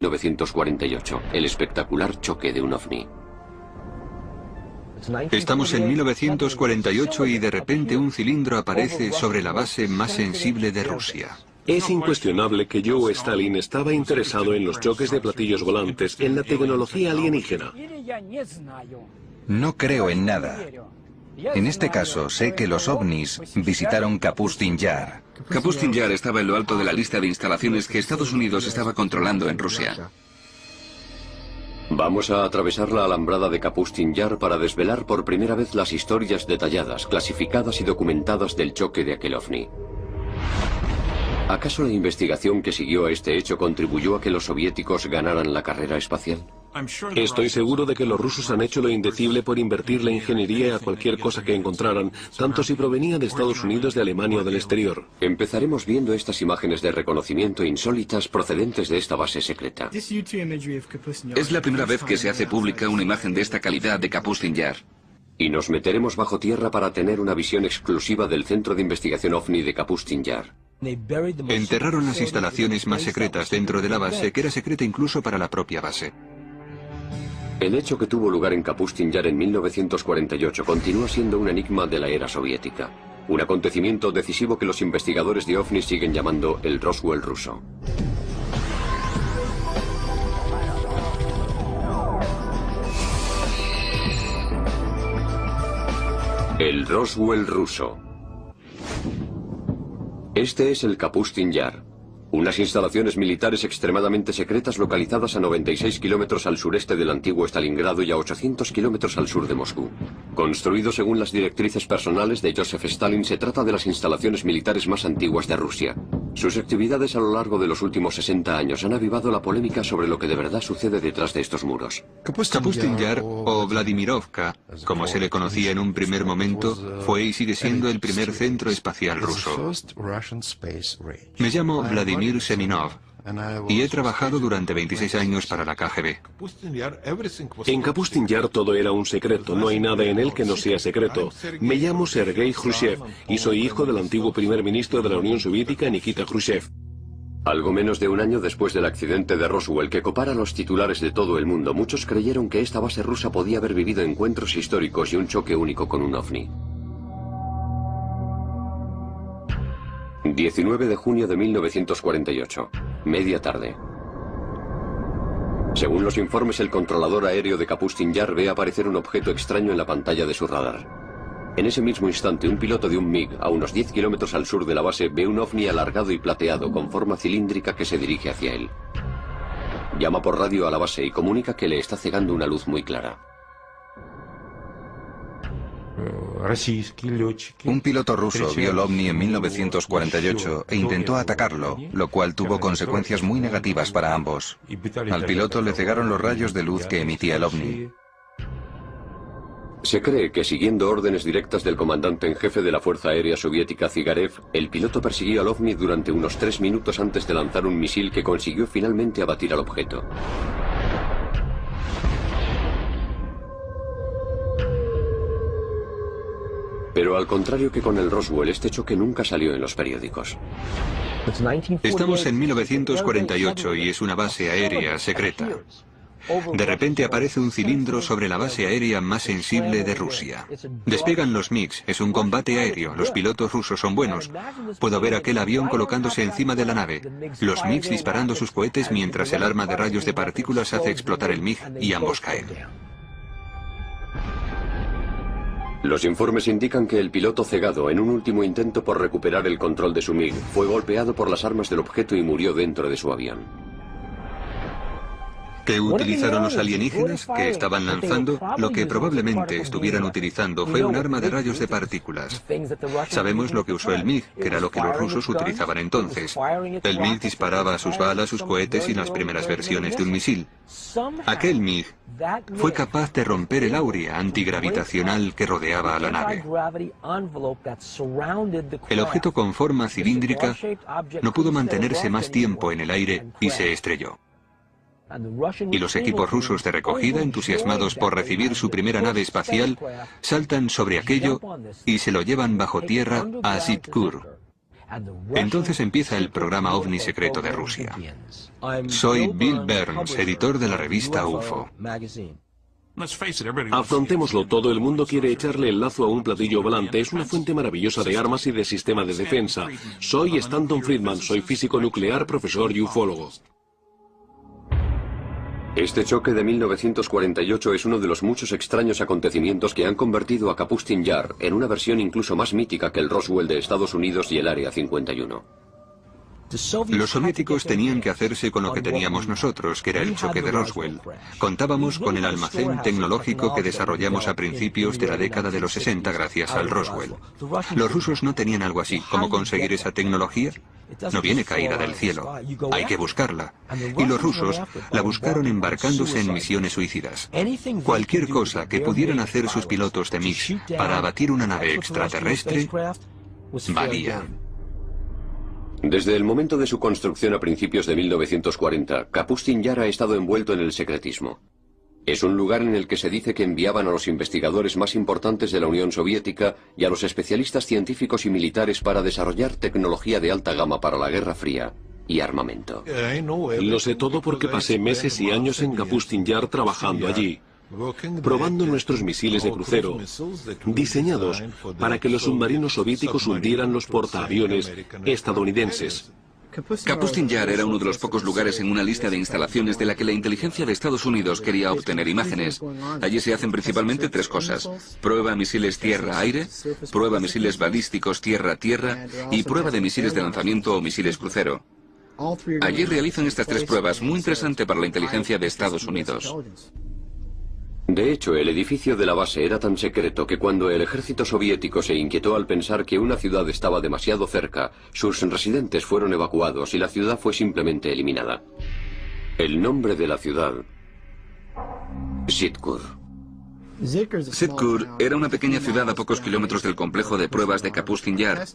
1948, el espectacular choque de un ovni. Estamos en 1948 y de repente un cilindro aparece sobre la base más sensible de Rusia. Es incuestionable que Joe Stalin estaba interesado en los choques de platillos volantes, en la tecnología alienígena. No creo en nada. En este caso, sé que los ovnis visitaron Kapustin Yar. Kapustin Yar estaba en lo alto de la lista de instalaciones que Estados Unidos estaba controlando en Rusia. Vamos a atravesar la alambrada de Kapustin Yar para desvelar por primera vez las historias detalladas, clasificadas y documentadas del choque de aquel ovni. ¿Acaso la investigación que siguió a este hecho contribuyó a que los soviéticos ganaran la carrera espacial? Estoy seguro de que los rusos han hecho lo indecible por invertir la ingeniería a cualquier cosa que encontraran, tanto si provenía de Estados Unidos, de Alemania o del exterior. Empezaremos viendo estas imágenes de reconocimiento insólitas procedentes de esta base secreta. Es la primera vez que se hace pública una imagen de esta calidad de Kapustin Yar. Y nos meteremos bajo tierra para tener una visión exclusiva del Centro de Investigación OVNI de Kapustin Yar. Enterraron las instalaciones más secretas dentro de la base, que era secreta incluso para la propia base. El hecho que tuvo lugar en Kapustin Yar en 1948 continúa siendo un enigma de la era soviética. Un acontecimiento decisivo que los investigadores de OVNI siguen llamando el Roswell ruso. El Roswell ruso. Este es el Kapustin Yar, unas instalaciones militares extremadamente secretas localizadas a 96 kilómetros al sureste del antiguo Stalingrado y a 800 kilómetros al sur de Moscú. Construido según las directrices personales de Joseph Stalin, se trata de las instalaciones militares más antiguas de Rusia. Sus actividades a lo largo de los últimos 60 años han avivado la polémica sobre lo que de verdad sucede detrás de estos muros. Kapustin Yar, o Vladimirovka, como se le conocía en un primer momento, fue y sigue siendo el primer centro espacial ruso. Me llamo Vladimir Seminov y he trabajado durante 26 años para la KGB. En Kapustin Yar todo era un secreto, no hay nada en él que no sea secreto. Me llamo Sergei Khrushchev y soy hijo del antiguo primer ministro de la Unión Soviética, Nikita Khrushchev. Algo menos de un año después del accidente de Roswell, que copara los titulares de todo el mundo, muchos creyeron que esta base rusa podía haber vivido encuentros históricos y un choque único con un ovni. 19 de junio de 1948, media tarde. Según los informes, el controlador aéreo de Kapustin Yar ve aparecer un objeto extraño en la pantalla de su radar. En ese mismo instante, un piloto de un MiG, a unos 10 kilómetros al sur de la base, ve un ovni alargado y plateado con forma cilíndrica que se dirige hacia él. Llama por radio a la base y comunica que le está cegando una luz muy clara. Un piloto ruso vio el ovni en 1948 e intentó atacarlo, lo cual tuvo consecuencias muy negativas para ambos. Al piloto le cegaron los rayos de luz que emitía el ovni. Se cree que, siguiendo órdenes directas del comandante en jefe de la Fuerza Aérea Soviética, Zygarev, el piloto persiguió al ovni durante unos 3 minutos antes de lanzar un misil que consiguió finalmente abatir al objeto. Pero al contrario que con el Roswell, este choque nunca salió en los periódicos. Estamos en 1948 y es una base aérea secreta. De repente aparece un cilindro sobre la base aérea más sensible de Rusia. Despegan los MiGs, es un combate aéreo, los pilotos rusos son buenos. Puedo ver aquel avión colocándose encima de la nave, los MiGs disparando sus cohetes mientras el arma de rayos de partículas hace explotar el MiG y ambos caen. Los informes indican que el piloto cegado, en un último intento por recuperar el control de su MiG, fue golpeado por las armas del objeto y murió dentro de su avión. ¿Qué utilizaron los alienígenas que estaban lanzando? Lo que probablemente estuvieran utilizando fue un arma de rayos de partículas. Sabemos lo que usó el MiG, que era lo que los rusos utilizaban entonces. El MiG disparaba sus balas, sus cohetes y las primeras versiones de un misil. Aquel MiG fue capaz de romper el áurea antigravitacional que rodeaba a la nave. El objeto con forma cilíndrica no pudo mantenerse más tiempo en el aire y se estrelló. Y los equipos rusos de recogida, entusiasmados por recibir su primera nave espacial, saltan sobre aquello y se lo llevan bajo tierra a Sitkur. Entonces empieza el programa OVNI secreto de Rusia. Soy Bill Burns, editor de la revista UFO. Afrontémoslo, todo el mundo quiere echarle el lazo a un platillo volante. Es una fuente maravillosa de armas y de sistema de defensa. Soy Stanton Friedman, soy físico nuclear, profesor y ufólogo. Este choque de 1948 es uno de los muchos extraños acontecimientos que han convertido a Kapustin Yar en una versión incluso más mítica que el Roswell de Estados Unidos y el Área 51. Los soviéticos tenían que hacerse con lo que teníamos nosotros, que era el choque de Roswell. Contábamos con el almacén tecnológico que desarrollamos a principios de la década de los 60 gracias al Roswell. Los rusos no tenían algo así. ¿Cómo conseguir esa tecnología? No viene caída del cielo. Hay que buscarla. Y los rusos la buscaron embarcándose en misiones suicidas. Cualquier cosa que pudieran hacer sus pilotos de MiG para abatir una nave extraterrestre valía. Desde el momento de su construcción a principios de 1940, Kapustin Yar ha estado envuelto en el secretismo. Es un lugar en el que se dice que enviaban a los investigadores más importantes de la Unión Soviética y a los especialistas científicos y militares para desarrollar tecnología de alta gama para la Guerra Fría y armamento. Lo sé todo porque pasé meses y años en Kapustin Yar trabajando allí, probando nuestros misiles de crucero, diseñados para que los submarinos soviéticos hundieran los portaaviones estadounidenses. Kapustin Yar era uno de los pocos lugares en una lista de instalaciones de la que la inteligencia de Estados Unidos quería obtener imágenes. Allí se hacen principalmente tres cosas: prueba misiles tierra-aire, prueba misiles balísticos tierra-tierra y prueba de misiles de lanzamiento o misiles crucero. Allí realizan estas tres pruebas, muy interesante para la inteligencia de Estados Unidos. De hecho, el edificio de la base era tan secreto que cuando el ejército soviético se inquietó al pensar que una ciudad estaba demasiado cerca, sus residentes fueron evacuados y la ciudad fue simplemente eliminada. El nombre de la ciudad: Zitkur. Zitkur era una pequeña ciudad a pocos kilómetros del complejo de pruebas de Kapustin Yar.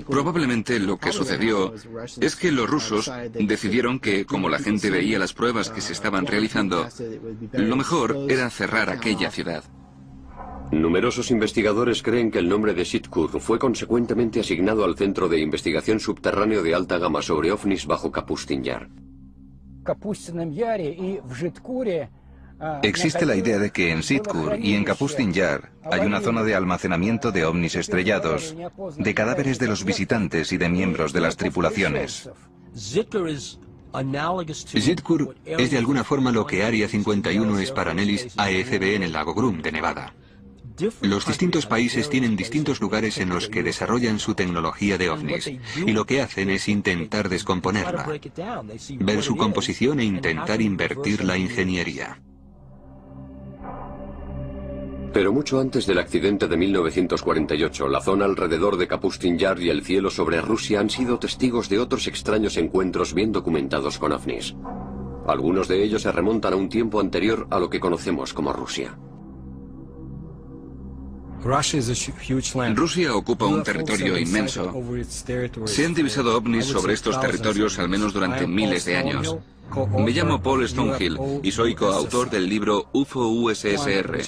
Probablemente lo que sucedió es que los rusos decidieron que, como la gente veía las pruebas que se estaban realizando, lo mejor era cerrar aquella ciudad. Numerosos investigadores creen que el nombre de Zitkur fue consecuentemente asignado al Centro de Investigación Subterráneo de Alta Gama sobre OVNIs bajo Kapustin Yar. Existe la idea de que en Zitkur y en Kapustin Yar hay una zona de almacenamiento de ovnis estrellados, de cadáveres de los visitantes y de miembros de las tripulaciones. Zitkur es de alguna forma lo que Área 51 es para Nellis AFB en el lago Groom de Nevada. Los distintos países tienen distintos lugares en los que desarrollan su tecnología de ovnis, y lo que hacen es intentar descomponerla, ver su composición e intentar invertir la ingeniería. Pero mucho antes del accidente de 1948, la zona alrededor de Kapustin Yar y el cielo sobre Rusia han sido testigos de otros extraños encuentros bien documentados con ovnis. Algunos de ellos se remontan a un tiempo anterior a lo que conocemos como Rusia. Rusia ocupa un territorio inmenso. Se han divisado ovnis sobre estos territorios al menos durante miles de años. Me llamo Paul Stonehill y soy coautor del libro UFO USSR.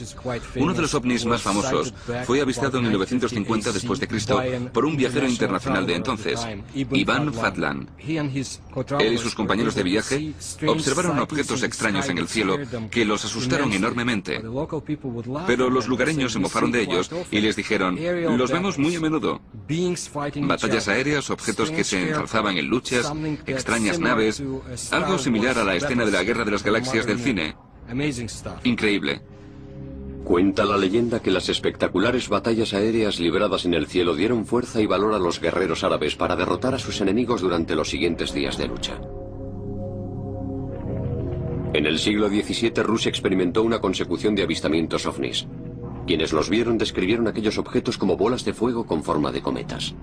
Uno de los ovnis más famosos fue avistado en 1950 después de Cristo por un viajero internacional de entonces, Ivan Fadlan. Él y sus compañeros de viaje observaron objetos extraños en el cielo que los asustaron enormemente. Pero los lugareños se mofaron de ellos y les dijeron: los vemos muy a menudo. Batallas aéreas, objetos que se ensalzaban en luchas, extrañas naves, algo similar a la escena de la Guerra de las Galaxias del cine. Increíble. Cuenta la leyenda que las espectaculares batallas aéreas libradas en el cielo dieron fuerza y valor a los guerreros árabes para derrotar a sus enemigos durante los siguientes días de lucha. En el siglo XVII, Rusia experimentó una consecución de avistamientos ovnis. Quienes los vieron describieron aquellos objetos como bolas de fuego con forma de cometas.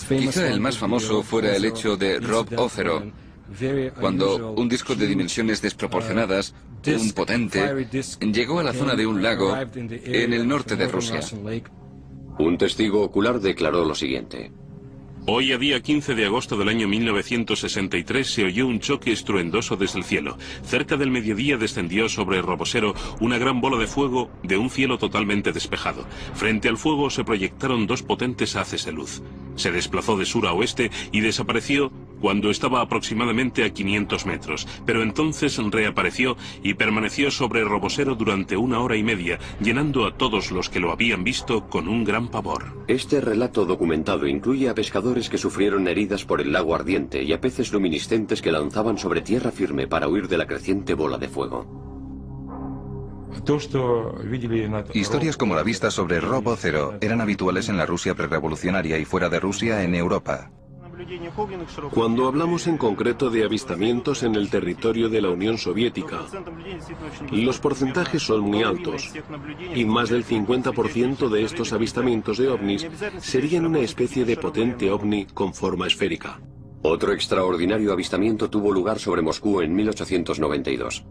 Quizá el más famoso fuera el hecho de Rob Othero, cuando un disco de dimensiones desproporcionadas, un potente, llegó a la zona de un lago en el norte de Rusia. Un testigo ocular declaró lo siguiente: Hoy, a día 15 de agosto del año 1963, se oyó un choque estruendoso desde el cielo. Cerca del mediodía descendió sobre Robosero una gran bola de fuego de un cielo totalmente despejado. Frente al fuego se proyectaron dos potentes haces de luz. Se desplazó de sur a oeste y desapareció cuando estaba aproximadamente a 500 metros, pero entonces reapareció y permaneció sobre Robosero durante 1 hora y media, llenando a todos los que lo habían visto con un gran pavor. Este relato documentado incluye a pescadores que sufrieron heridas por el lago ardiente y a peces luminiscentes que lanzaban sobre tierra firme para huir de la creciente bola de fuego. Historias como la vista sobre Robocero eran habituales en la Rusia prerrevolucionaria y fuera de Rusia en Europa. Cuando hablamos en concreto de avistamientos en el territorio de la Unión Soviética, los porcentajes son muy altos, y más del 50% de estos avistamientos de ovnis serían una especie de potente ovni con forma esférica. Otro extraordinario avistamiento tuvo lugar sobre Moscú en 1892.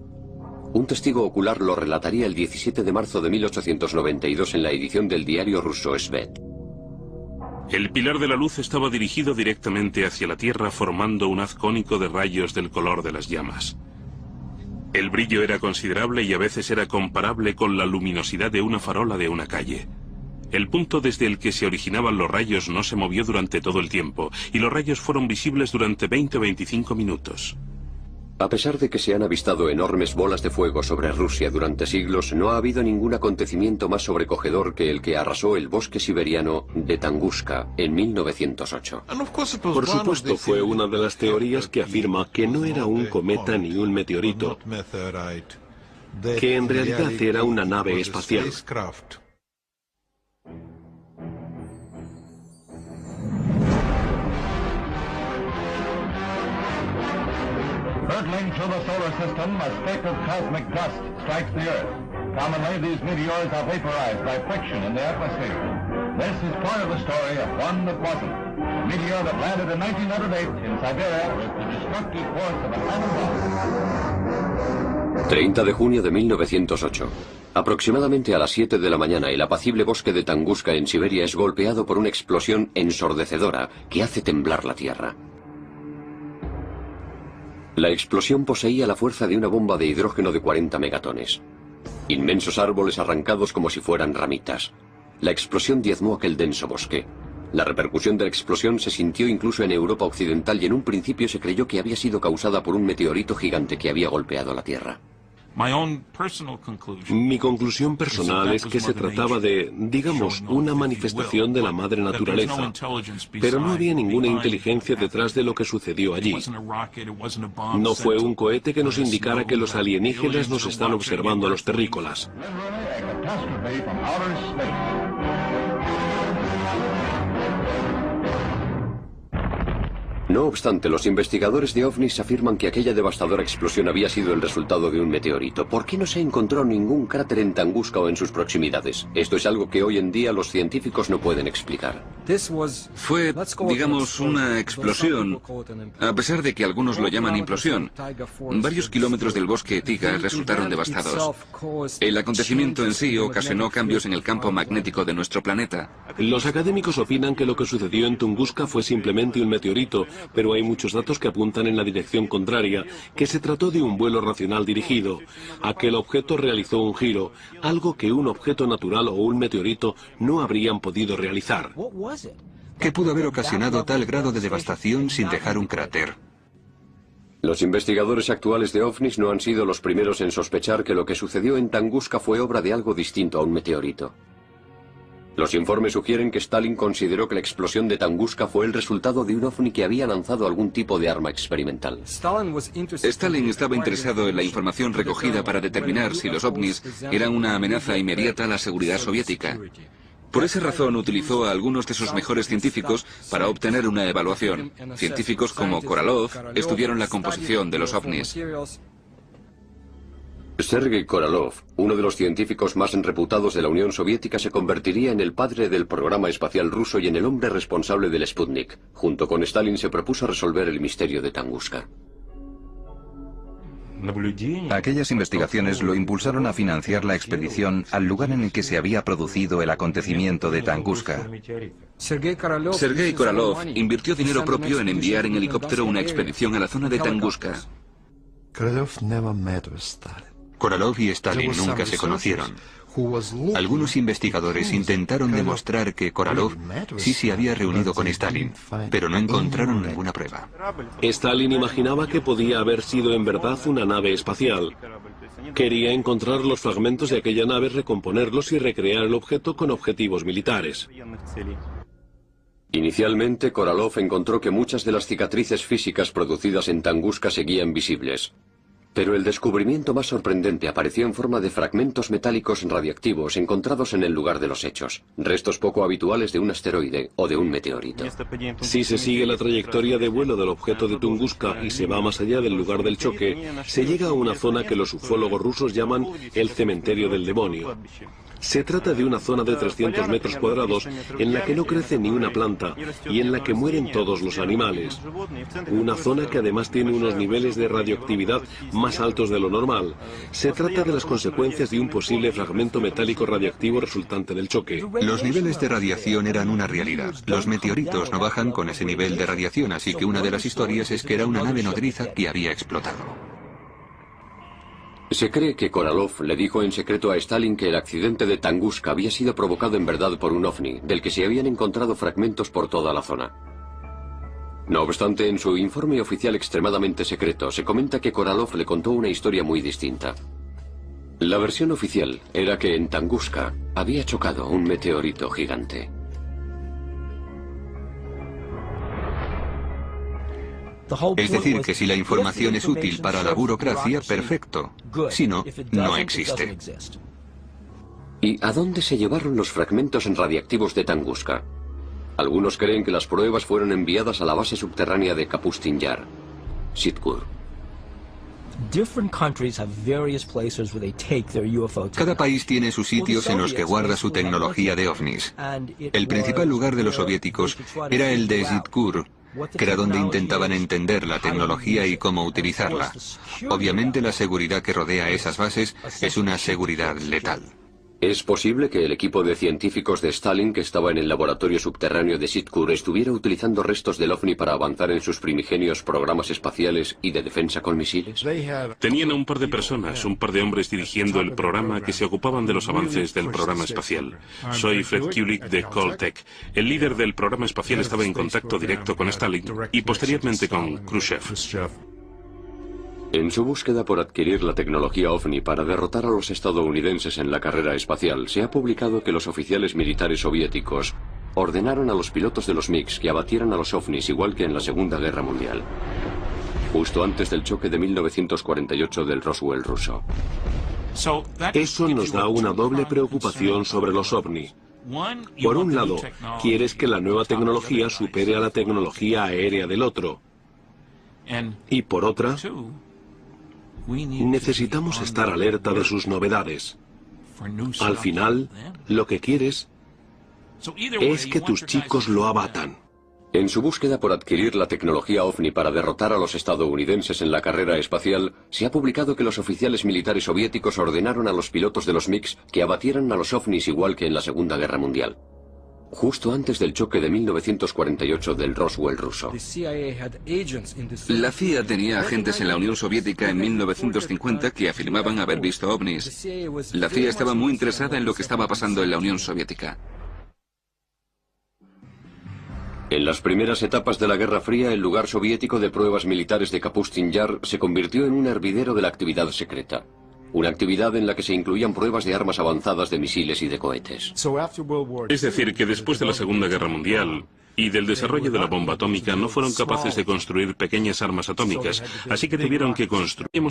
Un testigo ocular lo relataría el 17 de marzo de 1892 en la edición del diario ruso Svet. El pilar de la luz estaba dirigido directamente hacia la Tierra, formando un haz cónico de rayos del color de las llamas. El brillo era considerable y a veces era comparable con la luminosidad de una farola de una calle. El punto desde el que se originaban los rayos no se movió durante todo el tiempo, y los rayos fueron visibles durante 20 o 25 minutos. A pesar de que se han avistado enormes bolas de fuego sobre Rusia durante siglos, no ha habido ningún acontecimiento más sobrecogedor que el que arrasó el bosque siberiano de Tunguska en 1908. Por supuesto, fue una de las teorías que afirma que no era un cometa ni un meteorito, que en realidad era una nave espacial. Hurtling through the solar system, a speck of cosmic dust strikes the Earth. Commonly, these meteors are vaporized by friction in the atmosphere. This is part of the story of one that wasn't. A meteor that landed in 1908 in Siberia with the destructive force of an atom bomb. 30 de junio de 1908. Aproximadamente a las 7 de la mañana, el apacible bosque de Tunguska en Siberia es golpeado por una explosión ensordecedora que hace temblar la Tierra. La explosión poseía la fuerza de una bomba de hidrógeno de 40 megatones. Inmensos árboles arrancados como si fueran ramitas. La explosión diezmó aquel denso bosque. La repercusión de la explosión se sintió incluso en Europa occidental y en un principio se creyó que había sido causada por un meteorito gigante que había golpeado la Tierra. Mi conclusión personal es que se trataba de, digamos, una manifestación de la madre naturaleza, pero no había ninguna inteligencia detrás de lo que sucedió allí. No fue un cohete que nos indicara que los alienígenas nos están observando a los terrícolas. No obstante, los investigadores de ovnis afirman que aquella devastadora explosión había sido el resultado de un meteorito. ¿Por qué no se encontró ningún cráter en Tunguska o en sus proximidades? Esto es algo que hoy en día los científicos no pueden explicar. Fue, digamos, una explosión, a pesar de que algunos lo llaman implosión. Varios kilómetros del bosque Tiga resultaron devastados. El acontecimiento en sí ocasionó cambios en el campo magnético de nuestro planeta. Los académicos opinan que lo que sucedió en Tunguska fue simplemente un meteorito, pero hay muchos datos que apuntan en la dirección contraria, que se trató de un vuelo racional dirigido. Aquel objeto realizó un giro, algo que un objeto natural o un meteorito no habrían podido realizar. ¿Qué pudo haber ocasionado tal grado de devastación sin dejar un cráter? Los investigadores actuales de ovnis no han sido los primeros en sospechar que lo que sucedió en Tunguska fue obra de algo distinto a un meteorito. Los informes sugieren que Stalin consideró que la explosión de Tunguska fue el resultado de un ovni que había lanzado algún tipo de arma experimental. Stalin estaba interesado en la información recogida para determinar si los ovnis eran una amenaza inmediata a la seguridad soviética. Por esa razón utilizó a algunos de sus mejores científicos para obtener una evaluación. Científicos como Korolev estudiaron la composición de los ovnis. Sergei Korolev, uno de los científicos más reputados de la Unión Soviética, se convertiría en el padre del programa espacial ruso y en el hombre responsable del Sputnik. Junto con Stalin se propuso resolver el misterio de Tunguska. Aquellas investigaciones lo impulsaron a financiar la expedición al lugar en el que se había producido el acontecimiento de Tunguska. Sergei Korolev invirtió dinero propio en enviar en helicóptero una expedición a la zona de Tunguska. Korolev y Stalin nunca se conocieron. Algunos investigadores intentaron demostrar que Korolev sí se había reunido con Stalin, pero no encontraron ninguna prueba. Stalin imaginaba que podía haber sido en verdad una nave espacial. Quería encontrar los fragmentos de aquella nave, recomponerlos y recrear el objeto con objetivos militares. Inicialmente, Korolev encontró que muchas de las cicatrices físicas producidas en Tunguska seguían visibles. Pero el descubrimiento más sorprendente apareció en forma de fragmentos metálicos radiactivos encontrados en el lugar de los hechos, restos poco habituales de un asteroide o de un meteorito. Si se sigue la trayectoria de vuelo del objeto de Tunguska y se va más allá del lugar del choque, se llega a una zona que los ufólogos rusos llaman el cementerio del demonio. Se trata de una zona de 300 metros cuadrados en la que no crece ni una planta y en la que mueren todos los animales. Una zona que además tiene unos niveles de radioactividad más altos de lo normal. Se trata de las consecuencias de un posible fragmento metálico radiactivo resultante del choque. Los niveles de radiación eran una realidad. Los meteoritos no bajan con ese nivel de radiación, así que una de las historias es que era una nave nodriza que había explotado. Se cree que Korolev le dijo en secreto a Stalin que el accidente de Tunguska había sido provocado en verdad por un ovni, del que se habían encontrado fragmentos por toda la zona. No obstante, en su informe oficial extremadamente secreto, se comenta que Korolev le contó una historia muy distinta. La versión oficial era que en Tunguska había chocado un meteorito gigante. Es decir, que si la información es útil para la burocracia, perfecto. Si no, no existe. ¿Y a dónde se llevaron los fragmentos radiactivos de Tunguska? Algunos creen que las pruebas fueron enviadas a la base subterránea de Kapustin Yar, Sitkur. Cada país tiene sus sitios en los que guarda su tecnología de ovnis. El principal lugar de los soviéticos era el de Sitkur, que era donde intentaban entender la tecnología y cómo utilizarla. Obviamente la seguridad que rodea esas bases es una seguridad letal. ¿Es posible que el equipo de científicos de Stalin que estaba en el laboratorio subterráneo de Sitkur estuviera utilizando restos del ovni para avanzar en sus primigenios programas espaciales y de defensa con misiles? Tenían a un par de personas, un par de hombres dirigiendo el programa que se ocupaban de los avances del programa espacial. Soy Fred Kulik de Caltech. El líder del programa espacial estaba en contacto directo con Stalin y posteriormente con Khrushchev. En su búsqueda por adquirir la tecnología OVNI para derrotar a los estadounidenses en la carrera espacial, se ha publicado que los oficiales militares soviéticos ordenaron a los pilotos de los MiGs que abatieran a los OVNIs igual que en la Segunda Guerra Mundial, justo antes del choque de 1948 del Roswell ruso. Eso nos da una doble preocupación sobre los OVNI. Por un lado, quieres que la nueva tecnología supere a la tecnología aérea del otro. Y por otra, necesitamos estar alerta de sus novedades. Al final, lo que quieres es que tus chicos lo abatan. En su búsqueda por adquirir la tecnología OVNI para derrotar a los estadounidenses en la carrera espacial, se ha publicado que los oficiales militares soviéticos ordenaron a los pilotos de los MiGs que abatieran a los OVNIs igual que en la Segunda Guerra Mundial, justo antes del choque de 1948 del Roswell ruso. La CIA tenía agentes en la Unión Soviética en 1950 que afirmaban haber visto ovnis. La CIA estaba muy interesada en lo que estaba pasando en la Unión Soviética. En las primeras etapas de la Guerra Fría, el lugar soviético de pruebas militares de Kapustin Yar se convirtió en un hervidero de la actividad secreta. Una actividad en la que se incluían pruebas de armas avanzadas de misiles y de cohetes. Es decir, que después de la Segunda Guerra Mundial y del desarrollo de la bomba atómica no fueron capaces de construir pequeñas armas atómicas, así que tuvieron que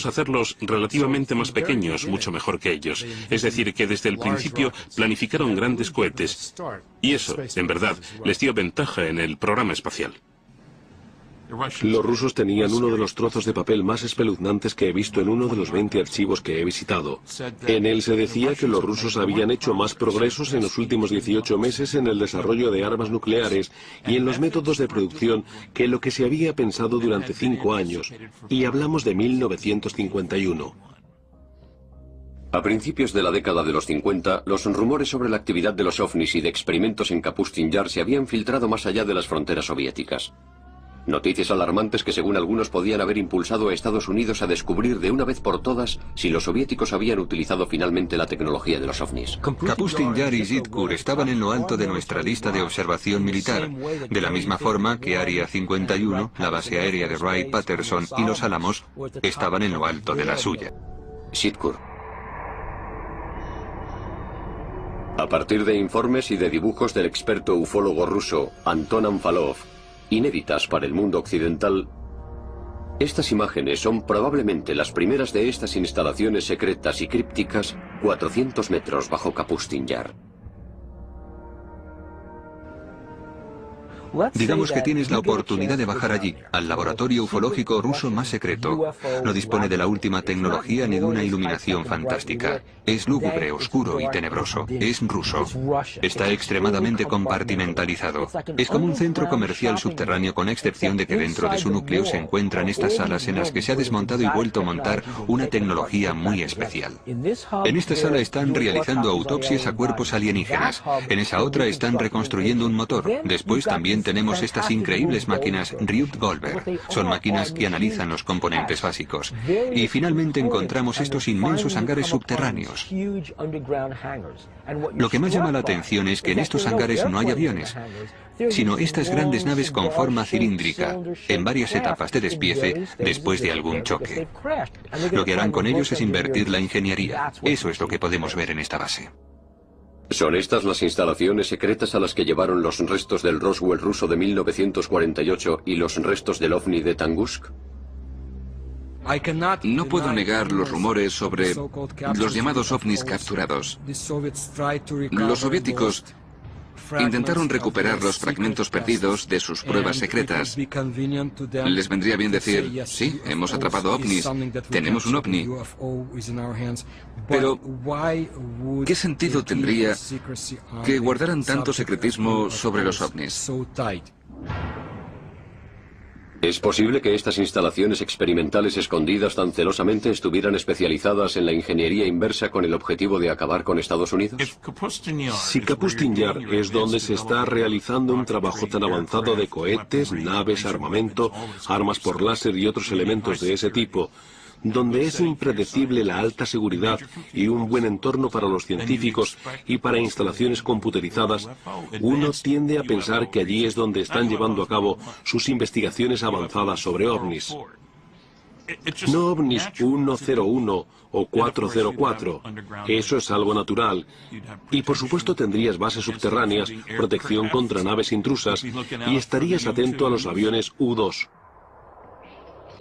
hacerlos relativamente más pequeños, mucho mejor que ellos. Es decir, que desde el principio planificaron grandes cohetes, y eso, en verdad, les dio ventaja en el programa espacial. Los rusos tenían uno de los trozos de papel más espeluznantes que he visto en uno de los 20 archivos que he visitado. En él se decía que los rusos habían hecho más progresos en los últimos 18 meses en el desarrollo de armas nucleares y en los métodos de producción que lo que se había pensado durante 5 años, y hablamos de 1951. A principios de la década de los 50, los rumores sobre la actividad de los ovnis y de experimentos en Kapustin Yar se habían filtrado más allá de las fronteras soviéticas. Noticias alarmantes que según algunos podían haber impulsado a Estados Unidos a descubrir de una vez por todas si los soviéticos habían utilizado finalmente la tecnología de los ovnis. Kapustin Yar y Zitkur estaban en lo alto de nuestra lista de observación militar, de la misma forma que Área 51, la base aérea de Wright-Patterson y Los Álamos estaban en lo alto de la suya. Zitkur. A partir de informes y de dibujos del experto ufólogo ruso Anton Anfalov, inéditas para el mundo occidental, estas imágenes son probablemente las primeras de estas instalaciones secretas y crípticas 400 metros bajo Kapustin Yar. Digamos que tienes la oportunidad de bajar allí, al laboratorio ufológico ruso más secreto. No dispone de la última tecnología ni de una iluminación fantástica. Es lúgubre, oscuro y tenebroso. Es ruso. Está extremadamente compartimentalizado. Es como un centro comercial subterráneo, con excepción de que dentro de su núcleo se encuentran estas salas en las que se ha desmontado y vuelto a montar una tecnología muy especial. En esta sala están realizando autopsias a cuerpos alienígenas. En esa otra están reconstruyendo un motor. Después también tenemos estas increíbles máquinas Ryut-Goldberg. Son máquinas que analizan los componentes básicos. Y finalmente encontramos estos inmensos hangares subterráneos. Lo que más llama la atención es que en estos hangares no hay aviones, sino estas grandes naves con forma cilíndrica, en varias etapas de despiece después de algún choque. Lo que harán con ellos es invertir la ingeniería. Eso es lo que podemos ver en esta base. ¿Son estas las instalaciones secretas a las que llevaron los restos del Roswell ruso de 1948 y los restos del OVNI de Tungusk? No puedo negar los rumores sobre los llamados ovnis capturados. Los soviéticos intentaron recuperar los fragmentos perdidos de sus pruebas secretas. Les vendría bien decir, sí, hemos atrapado ovnis, tenemos un ovni. Pero, ¿qué sentido tendría que guardaran tanto secretismo sobre los ovnis? ¿Es posible que estas instalaciones experimentales escondidas tan celosamente estuvieran especializadas en la ingeniería inversa con el objetivo de acabar con Estados Unidos? Si Kapustin Yar es donde se está realizando un trabajo tan avanzado de cohetes, naves, armamento, armas por láser y otros elementos de ese tipo, donde es impredecible la alta seguridad y un buen entorno para los científicos y para instalaciones computerizadas, uno tiende a pensar que allí es donde están llevando a cabo sus investigaciones avanzadas sobre ovnis. No ovnis 101 o 404, eso es algo natural. Y por supuesto tendrías bases subterráneas, protección contra naves intrusas, y estarías atento a los aviones U-2.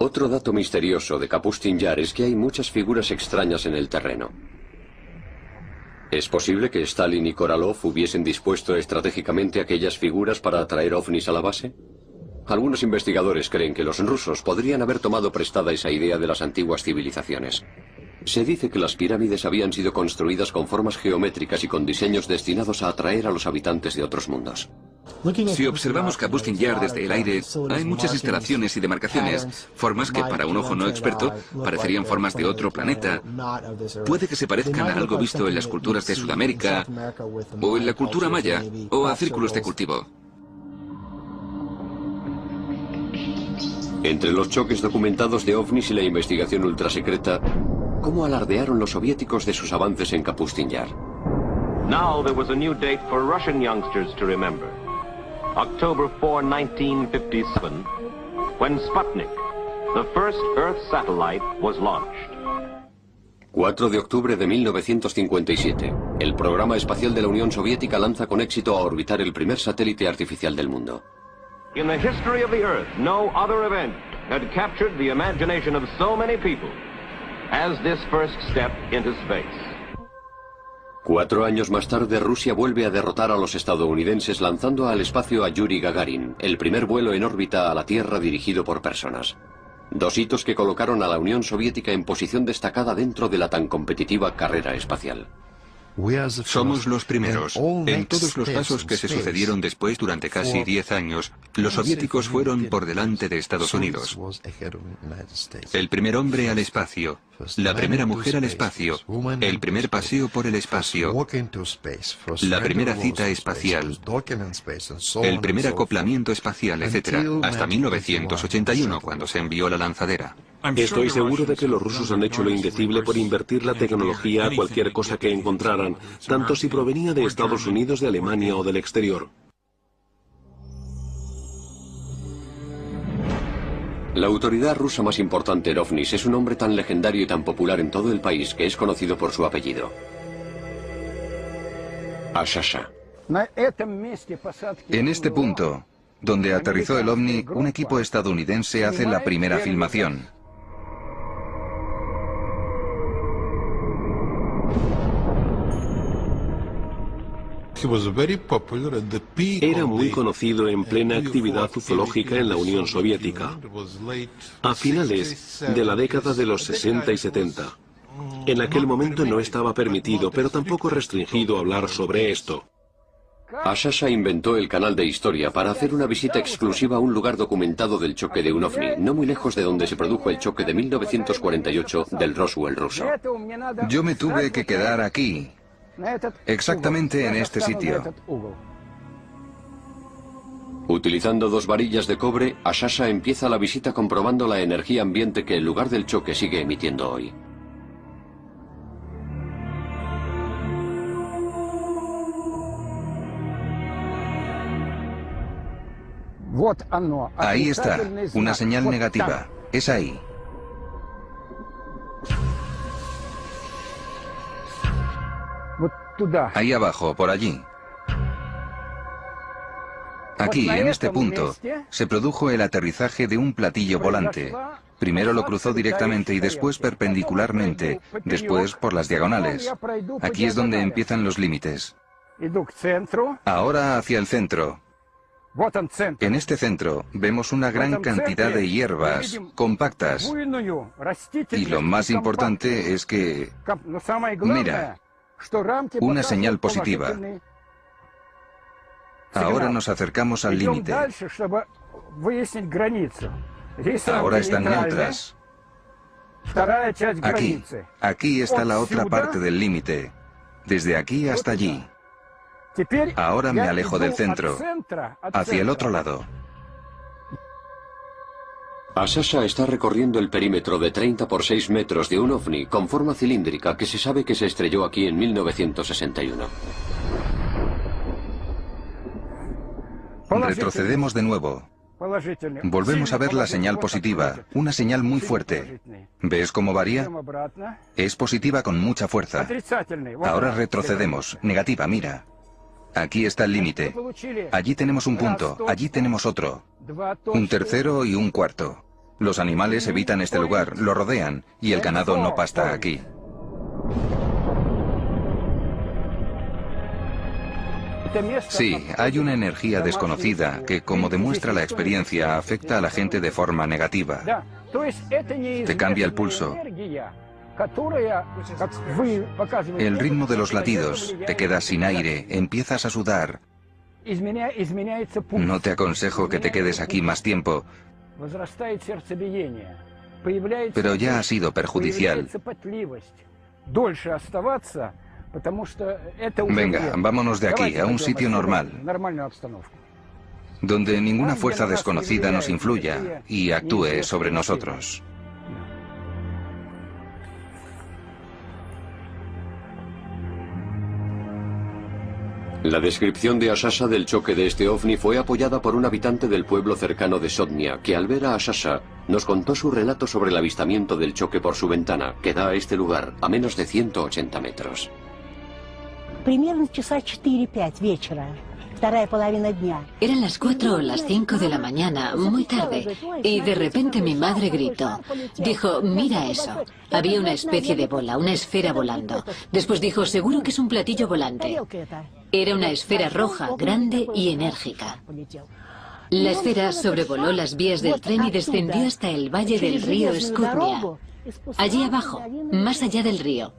Otro dato misterioso de Kapustin Yar es que hay muchas figuras extrañas en el terreno. ¿Es posible que Stalin y Korolev hubiesen dispuesto estratégicamente aquellas figuras para atraer ovnis a la base? Algunos investigadores creen que los rusos podrían haber tomado prestada esa idea de las antiguas civilizaciones. Se dice que las pirámides habían sido construidas con formas geométricas y con diseños destinados a atraer a los habitantes de otros mundos. Si observamos Kapustin Yar desde el aire, hay muchas instalaciones y demarcaciones, formas que para un ojo no experto parecerían formas de otro planeta. Puede que se parezcan a algo visto en las culturas de Sudamérica, o en la cultura maya, o a círculos de cultivo. Entre los choques documentados de ovnis y la investigación ultrasecreta, ¿cómo alardearon los soviéticos de sus avances en Kapustin Yar? Now there was a new date for Russian youngsters to remember. October 4, 1957, when Sputnik, the first Earth satellite, was launched. 4 de octubre de 1957. El programa espacial de la Unión Soviética lanza con éxito a orbitar el primer satélite artificial del mundo. In the history of the Earth, no other event had captured the imagination of so many people as this first step into space. 4 años más tarde, Rusia vuelve a derrotar a los estadounidenses lanzando al espacio a Yuri Gagarin, el primer vuelo en órbita a la Tierra dirigido por personas. 2 hitos que colocaron a la Unión Soviética en posición destacada dentro de la tan competitiva carrera espacial. Somos los primeros. En todos los pasos que se sucedieron después durante casi 10 años, los soviéticos fueron por delante de Estados Unidos. El primer hombre al espacio, la primera mujer al espacio, el primer paseo por el espacio, la primera cita espacial, el primer acoplamiento espacial, etc., hasta 1981, cuando se envió la lanzadera. Estoy seguro de que los rusos han hecho lo indecible por invertir la tecnología a cualquier cosa que encontraran, tanto si provenía de Estados Unidos, de Alemania o del exterior. La autoridad rusa más importante en ovnis es un hombre tan legendario y tan popular en todo el país que es conocido por su apellido: Ashasha. En este punto, donde aterrizó el ovni, un equipo estadounidense hace la primera filmación. Era muy conocido en plena actividad ufológica en la Unión Soviética, a finales de la década de los 60 y 70. En aquel momento no estaba permitido, pero tampoco restringido hablar sobre esto. Ashasha inventó el canal de historia para hacer una visita exclusiva a un lugar documentado del choque de un ovni, no muy lejos de donde se produjo el choque de 1948 del Roswell ruso. Yo me tuve que quedar aquí, exactamente en este sitio. Utilizando 2 varillas de cobre, Ashasha empieza la visita comprobando la energía ambiente que el lugar del choque sigue emitiendo hoy. Ahí está, una señal negativa. Es ahí. Ahí abajo, por allí. Aquí, en este punto, se produjo el aterrizaje de un platillo volante. Primero lo cruzó directamente y después perpendicularmente, después por las diagonales. Aquí es donde empiezan los límites. Ahora hacia el centro. En este centro vemos una gran cantidad de hierbas compactas. Y lo más importante es que... Mira, una señal positiva. Ahora nos acercamos al límite. Ahora están neutras. Aquí está la otra parte del límite. Desde aquí hasta allí. Ahora me alejo del centro, hacia el otro lado. Ashasha está recorriendo el perímetro de 30 por 6 metros de un ovni con forma cilíndrica que se sabe que se estrelló aquí en 1961. Retrocedemos de nuevo. Volvemos a ver la señal positiva, una señal muy fuerte. ¿Ves cómo varía? Es positiva con mucha fuerza. Ahora retrocedemos, negativa, mira. Aquí está el límite. Allí tenemos un punto, allí tenemos otro. Un tercero y un cuarto. Los animales evitan este lugar, lo rodean, y el ganado no pasta aquí. Sí, hay una energía desconocida que, como demuestra la experiencia, afecta a la gente de forma negativa. Te cambia el pulso. El ritmo de los latidos, te quedas sin aire, empiezas a sudar. No te aconsejo que te quedes aquí más tiempo, pero ya ha sido perjudicial. Venga, vámonos de aquí, a un sitio normal, donde ninguna fuerza desconocida nos influya y actúe sobre nosotros. La descripción de Ashasha del choque de este ovni fue apoyada por un habitante del pueblo cercano de Sotnia, que al ver a Ashasha nos contó su relato sobre el avistamiento del choque por su ventana, que da a este lugar a menos de 180 metros. Eran las 4 o las 5 de la mañana, muy tarde, y de repente mi madre gritó. Dijo, mira eso. Había una especie de bola, una esfera volando. Después dijo, seguro que es un platillo volante. Era una esfera roja, grande y enérgica. La esfera sobrevoló las vías del tren y descendió hasta el valle del río Skutnia. Allí abajo, más allá del río.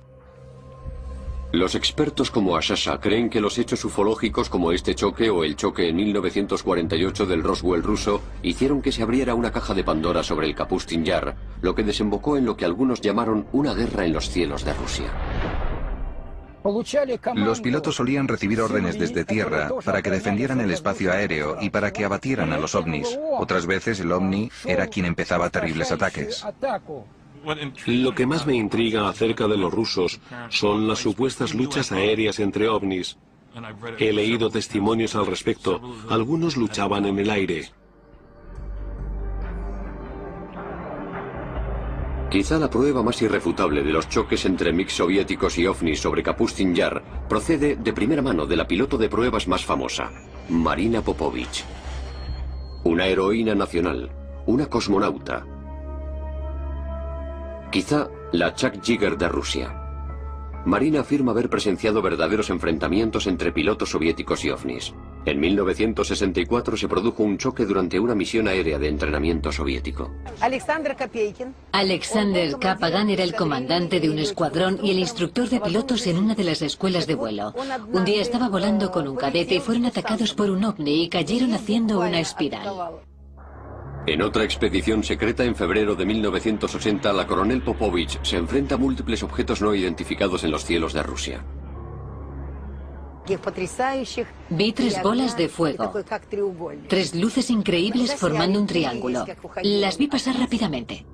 Los expertos como Ashasha creen que los hechos ufológicos como este choque o el choque en 1948 del Roswell ruso hicieron que se abriera una caja de Pandora sobre el Kapustin Yar, lo que desembocó en lo que algunos llamaron una guerra en los cielos de Rusia. Los pilotos solían recibir órdenes desde tierra para que defendieran el espacio aéreo y para que abatieran a los ovnis. Otras veces el ovni era quien empezaba terribles ataques. Lo que más me intriga acerca de los rusos son las supuestas luchas aéreas entre ovnis. He leído testimonios al respecto. Algunos luchaban en el aire. Quizá la prueba más irrefutable de los choques entre MiG soviéticos y ovnis sobre Kapustin Yar procede de primera mano de la piloto de pruebas más famosa, Marina Popovich. Una heroína nacional, una cosmonauta. Quizá la Chuck Yeager de Rusia. Marina afirma haber presenciado verdaderos enfrentamientos entre pilotos soviéticos y ovnis. En 1964 se produjo un choque durante una misión aérea de entrenamiento soviético. Alexander Kapagan era el comandante de un escuadrón y el instructor de pilotos en una de las escuelas de vuelo. Un día estaba volando con un cadete y fueron atacados por un ovni y cayeron haciendo una espiral. En otra expedición secreta en febrero de 1980, la coronel Popovich se enfrenta a múltiples objetos no identificados en los cielos de Rusia. Vi 3 bolas de fuego, 3 luces increíbles formando un triángulo. Las vi pasar rápidamente.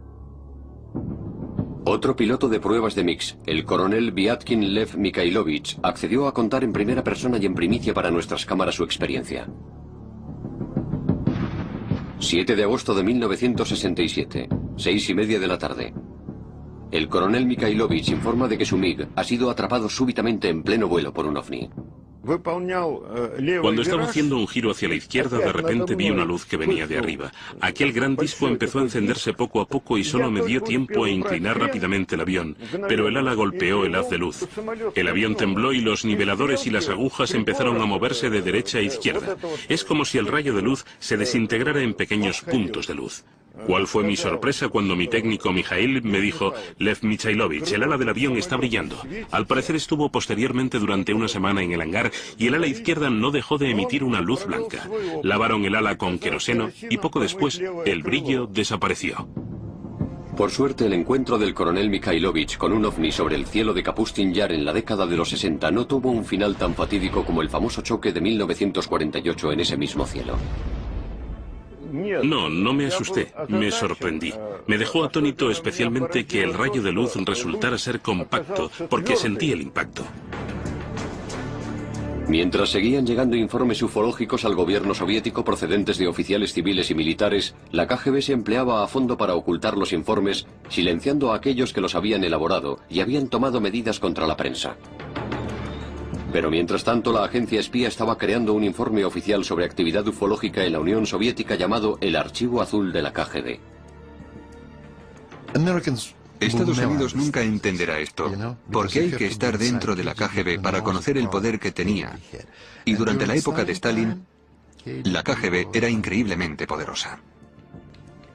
Otro piloto de pruebas de MiGs, el coronel Vyatkin Lev Mikhailovich, accedió a contar en primera persona y en primicia para nuestras cámaras su experiencia. 7 de agosto de 1967, 6:30 de la tarde. El coronel Mikhailovich informa de que su MiG ha sido atrapado súbitamente en pleno vuelo por un ovni. Cuando estaba haciendo un giro hacia la izquierda, de repente vi una luz que venía de arriba. Aquel gran disco empezó a encenderse poco a poco y solo me dio tiempo a inclinar rápidamente el avión, pero el ala golpeó el haz de luz. El avión tembló y los niveladores y las agujas empezaron a moverse de derecha a izquierda. Es como si el rayo de luz se desintegrara en pequeños puntos de luz. ¿Cuál fue mi sorpresa cuando mi técnico Mijail me dijo, Lev Mikhailovich, el ala del avión está brillando? Al parecer estuvo posteriormente durante una semana en el hangar y el ala izquierda no dejó de emitir una luz blanca. Lavaron el ala con queroseno y poco después el brillo desapareció. Por suerte, el encuentro del coronel Mikhailovich con un ovni sobre el cielo de Kapustin Yar en la década de los 60 no tuvo un final tan fatídico como el famoso choque de 1948 en ese mismo cielo. No me asusté, me sorprendí. Me dejó atónito especialmente que el rayo de luz resultara ser compacto, porque sentí el impacto. Mientras seguían llegando informes ufológicos al gobierno soviético procedentes de oficiales civiles y militares, la KGB se empleaba a fondo para ocultar los informes, silenciando a aquellos que los habían elaborado y habían tomado medidas contra la prensa. Pero mientras tanto, la agencia espía estaba creando un informe oficial sobre actividad ufológica en la Unión Soviética llamado el Archivo Azul de la KGB. Estados Unidos nunca entenderá esto, porque hay que estar dentro de la KGB para conocer el poder que tenía. Y durante la época de Stalin, la KGB era increíblemente poderosa.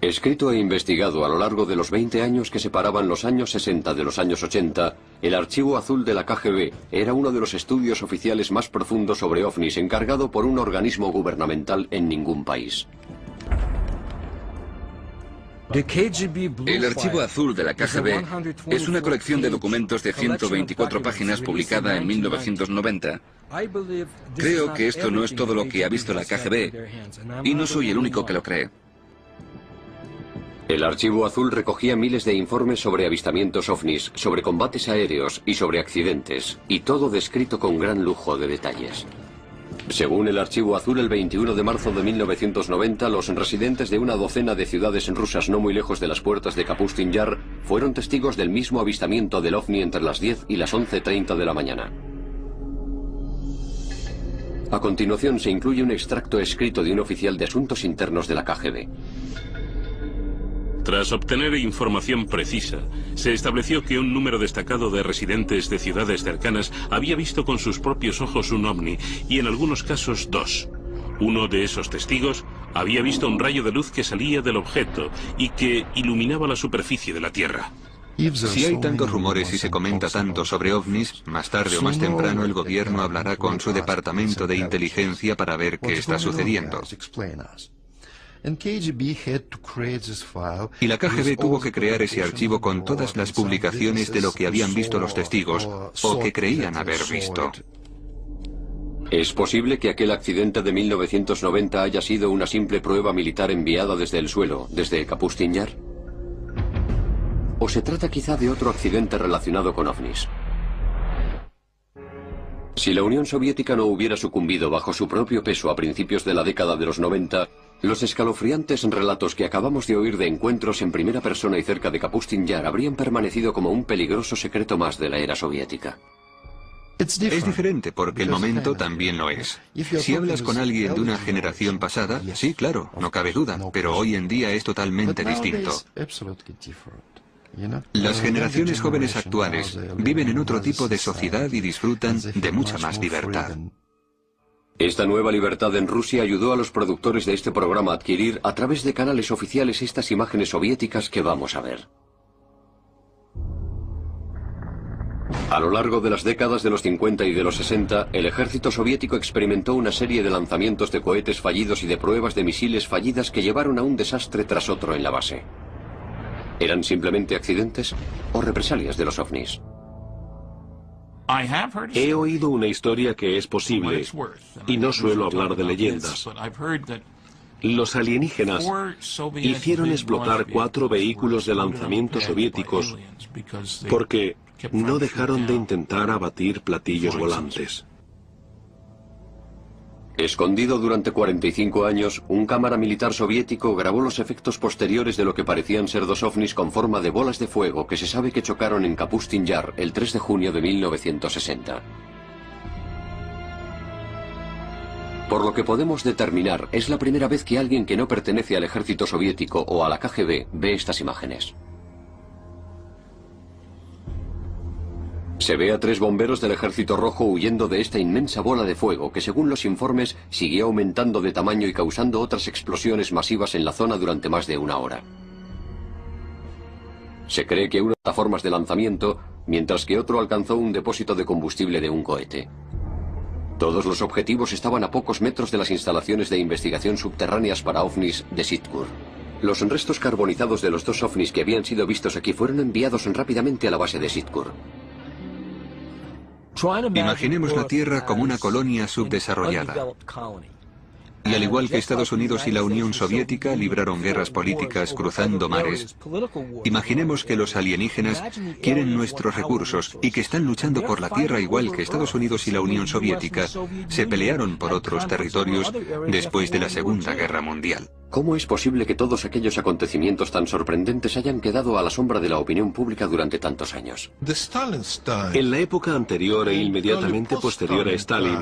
Escrito e investigado a lo largo de los 20 años que separaban los años 60 de los años 80, el Archivo Azul de la KGB era uno de los estudios oficiales más profundos sobre ovnis encargado por un organismo gubernamental en ningún país. El Archivo Azul de la KGB es una colección de documentos de 124 páginas publicada en 1990. Creo que esto no es todo lo que ha visto la KGB, y no soy el único que lo cree. El Archivo Azul recogía miles de informes sobre avistamientos ovnis, sobre combates aéreos y sobre accidentes, y todo descrito con gran lujo de detalles. Según el Archivo Azul, el 21 de marzo de 1990, los residentes de una docena de ciudades rusas no muy lejos de las puertas de Kapustin Yar fueron testigos del mismo avistamiento del ovni entre las 10 y las 11:30 de la mañana. A continuación se incluye un extracto escrito de un oficial de asuntos internos de la KGB. Tras obtener información precisa, se estableció que un número destacado de residentes de ciudades cercanas había visto con sus propios ojos un ovni, y en algunos casos dos. Uno de esos testigos había visto un rayo de luz que salía del objeto y que iluminaba la superficie de la Tierra. Si hay tantos rumores y se comenta tanto sobre ovnis, más tarde o más temprano el gobierno hablará con su departamento de inteligencia para ver qué está sucediendo. Y la KGB tuvo que crear ese archivo con todas las publicaciones de lo que habían visto los testigos o que creían haber visto. ¿Es posible que aquel accidente de 1990 haya sido una simple prueba militar enviada desde el suelo, desde Kapustin Yar? ¿O se trata quizá de otro accidente relacionado con ovnis? Si la Unión Soviética no hubiera sucumbido bajo su propio peso a principios de la década de los 90, los escalofriantes relatos que acabamos de oír de encuentros en primera persona y cerca de Kapustin Yar habrían permanecido como un peligroso secreto más de la era soviética. Es diferente porque el momento también lo es. Si hablas con alguien de una generación pasada, sí, claro, no cabe duda, pero hoy en día es totalmente distinto. Las generaciones jóvenes actuales viven en otro tipo de sociedad y disfrutan de mucha más libertad. Esta nueva libertad en Rusia ayudó a los productores de este programa a adquirir a través de canales oficiales estas imágenes soviéticas que vamos a ver. A lo largo de las décadas de los 50 y de los 60, el ejército soviético experimentó una serie de lanzamientos de cohetes fallidos y de pruebas de misiles fallidas que llevaron a un desastre tras otro en la base. ¿Eran simplemente accidentes o represalias de los ovnis? He oído una historia que es posible, y no suelo hablar de leyendas. Los alienígenas hicieron explotar 4 vehículos de lanzamiento soviéticos porque no dejaron de intentar abatir platillos volantes. Escondido durante 45 años, un cámara militar soviético grabó los efectos posteriores de lo que parecían ser 2 ovnis con forma de bolas de fuego que se sabe que chocaron en Kapustin Yar el 3 de junio de 1960. Por lo que podemos determinar, es la primera vez que alguien que no pertenece al ejército soviético o a la KGB ve estas imágenes. Se ve a 3 bomberos del Ejército Rojo huyendo de esta inmensa bola de fuego que, según los informes, siguió aumentando de tamaño y causando otras explosiones masivas en la zona durante más de 1 hora. Se cree que una plataformas de lanzamiento, mientras que otro alcanzó un depósito de combustible de un cohete. Todos los objetivos estaban a pocos metros de las instalaciones de investigación subterráneas para ovnis de Sitkur. Los restos carbonizados de los 2 ovnis que habían sido vistos aquí fueron enviados rápidamente a la base de Sitkur. Imaginemos la Tierra como una colonia subdesarrollada. Y al igual que Estados Unidos y la Unión Soviética libraron guerras políticas cruzando mares, imaginemos que los alienígenas quieren nuestros recursos y que están luchando por la Tierra igual que Estados Unidos y la Unión Soviética se pelearon por otros territorios después de la Segunda Guerra Mundial. ¿Cómo es posible que todos aquellos acontecimientos tan sorprendentes hayan quedado a la sombra de la opinión pública durante tantos años? En la época anterior e inmediatamente posterior a Stalin,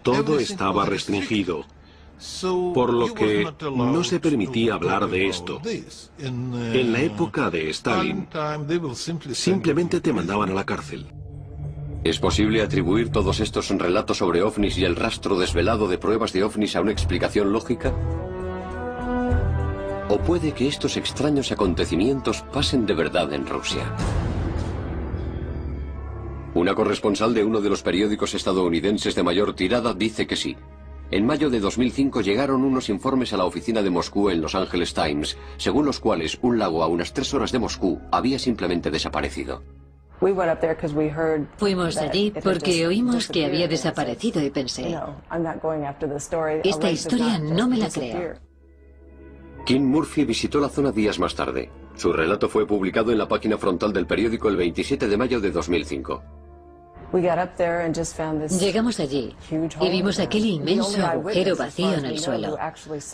todo estaba restringido, por lo que no se permitía hablar de esto. En la época de Stalin, simplemente te mandaban a la cárcel. ¿Es posible atribuir todos estos relatos sobre ovnis y el rastro desvelado de pruebas de ovnis a una explicación lógica? ¿O puede que estos extraños acontecimientos pasen de verdad en Rusia? Una corresponsal de uno de los periódicos estadounidenses de mayor tirada dice que sí. En mayo de 2005 llegaron unos informes a la oficina de Moscú en Los Angeles Times, según los cuales un lago a unas 3 horas de Moscú había simplemente desaparecido. Fuimos allí porque oímos que había desaparecido y pensé, esta historia no me la creo. Kim Murphy visitó la zona días más tarde. Su relato fue publicado en la página frontal del periódico el 27 de mayo de 2005. Llegamos allí y vimos aquel inmenso agujero vacío en el suelo.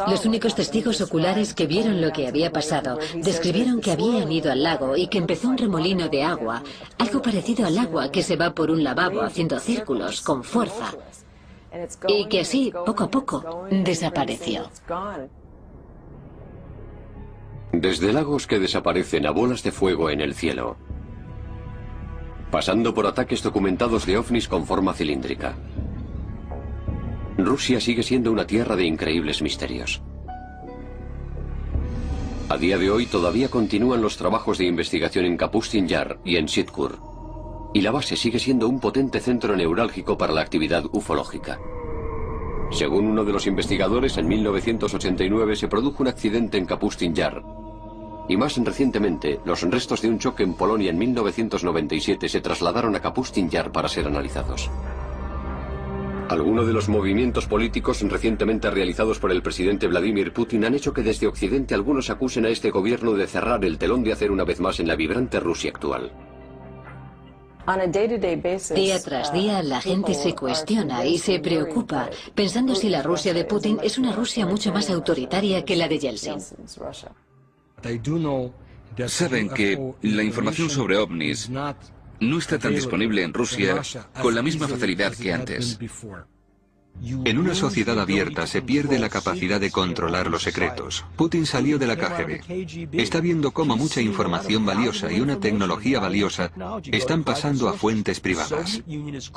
Los únicos testigos oculares que vieron lo que había pasado describieron que habían ido al lago y que empezó un remolino de agua, algo parecido al agua que se va por un lavabo haciendo círculos con fuerza. y que así, poco a poco, desapareció. Desde lagos que desaparecen a bolas de fuego en el cielo, pasando por ataques documentados de ovnis con forma cilíndrica, Rusia sigue siendo una tierra de increíbles misterios. A día de hoy todavía continúan los trabajos de investigación en Kapustin Yar y en Sitkur, y la base sigue siendo un potente centro neurálgico para la actividad ufológica. Según uno de los investigadores, en 1989 se produjo un accidente en Kapustin Yar, y más recientemente, los restos de un choque en Polonia en 1997 se trasladaron a Kapustin Yar para ser analizados. Algunos de los movimientos políticos recientemente realizados por el presidente Vladimir Putin han hecho que desde Occidente algunos acusen a este gobierno de cerrar el telón de acero una vez más en la vibrante Rusia actual. Día tras día la gente se cuestiona y se preocupa, pensando si la Rusia de Putin es una Rusia mucho más autoritaria que la de Yeltsin. Saben que la información sobre ovnis no está tan disponible en Rusia con la misma facilidad que antes. En una sociedad abierta se pierde la capacidad de controlar los secretos. Putin salió de la KGB. Está viendo cómo mucha información valiosa y una tecnología valiosa están pasando a fuentes privadas.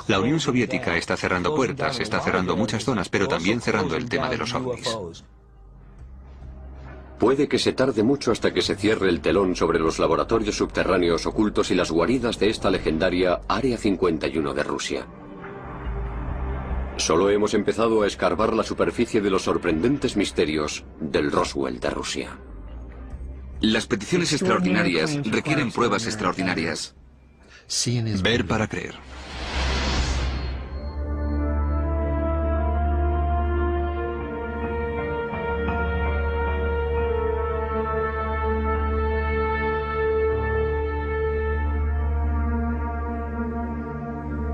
La Unión Soviética está cerrando puertas, está cerrando muchas zonas, pero también cerrando el tema de los ovnis. Puede que se tarde mucho hasta que se cierre el telón sobre los laboratorios subterráneos ocultos y las guaridas de esta legendaria Área 51 de Rusia. Solo hemos empezado a escarbar la superficie de los sorprendentes misterios del Roswell de Rusia. Las peticiones extraordinarias requieren pruebas extraordinarias. Ver para creer.